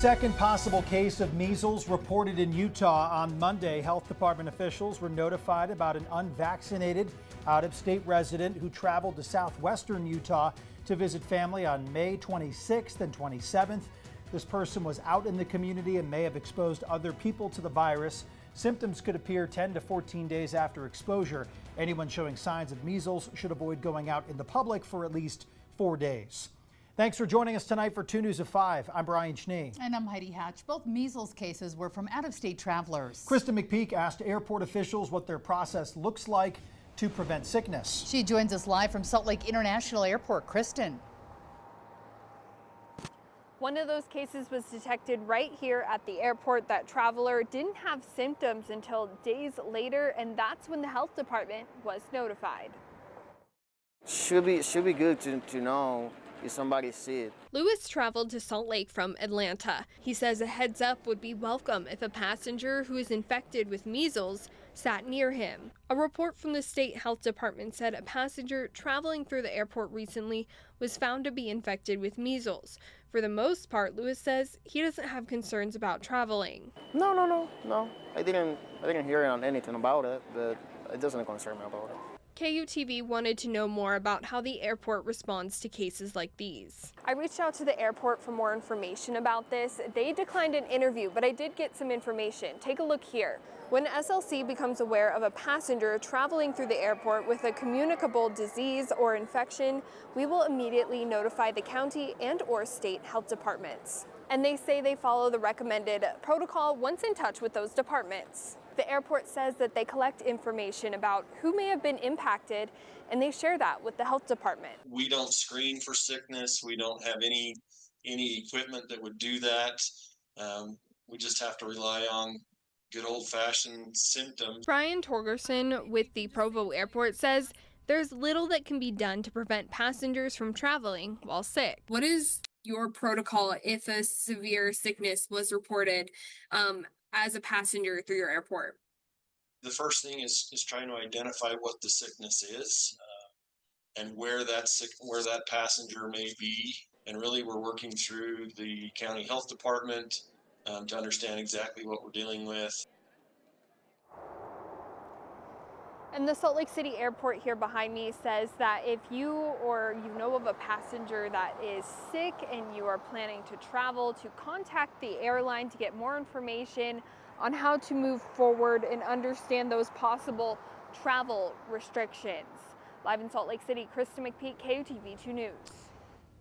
Second possible case of measles reported in Utah on Monday. Health department officials were notified about an unvaccinated out-of-state resident who traveled to southwestern Utah to visit family on May 26th and 27th. This person was out in the community and may have exposed other people to the virus. Symptoms could appear 10 to 14 days after exposure. Anyone showing signs of measles should avoid going out in the public for at least 4 days. Thanks for joining us tonight for 2 News at 5. I'm Brian Schnee. And I'm Heidi Hatch. Both measles cases were from out-of-state travelers. Kristen McPeak asked airport officials what their process looks like to prevent sickness. She joins us live from Salt Lake International Airport. Kristen. One of those cases was detected right here at the airport. That traveler didn't have symptoms until days later, and that's when the health department was notified. Should be good to know if somebody's sick. Lewis traveled to Salt Lake from Atlanta. He says a heads up would be welcome if a passenger who is infected with measles sat near him. A report from the state health department said a passenger traveling through the airport recently was found to be infected with measles. For the most part, Lewis says he doesn't have concerns about traveling. No. I didn't hear anything about it, but it doesn't concern me about it. KUTV wanted to know more about how the airport responds to cases like these. I reached out to the airport for more information about this. They declined an interview, but I did get some information. Take a look here. When SLC becomes aware of a passenger traveling through the airport with a communicable disease or infection, we will immediately notify the county and/or state health departments. And they say they follow the recommended protocol once in touch with those departments. The airport says that they collect information about who may have been impacted, and they share that with the health department. We don't screen for sickness. We don't have any equipment that would do that. We just have to rely on good old-fashioned symptoms. Brian Torgerson with the Provo Airport says there's little that can be done to prevent passengers from traveling while sick. What is your protocol if a severe sickness was reported as a passenger through your airport? The first thing is trying to identify what the sickness is and where that passenger may be. And really, we're working through the county health department to understand exactly what we're dealing with. And the Salt Lake City Airport here behind me says that if you or you know of a passenger that is sick and you are planning to travel, to contact the airline to get more information on how to move forward and understand those possible travel restrictions. Live in Salt Lake City, Kristen McPeak, KUTV 2 News.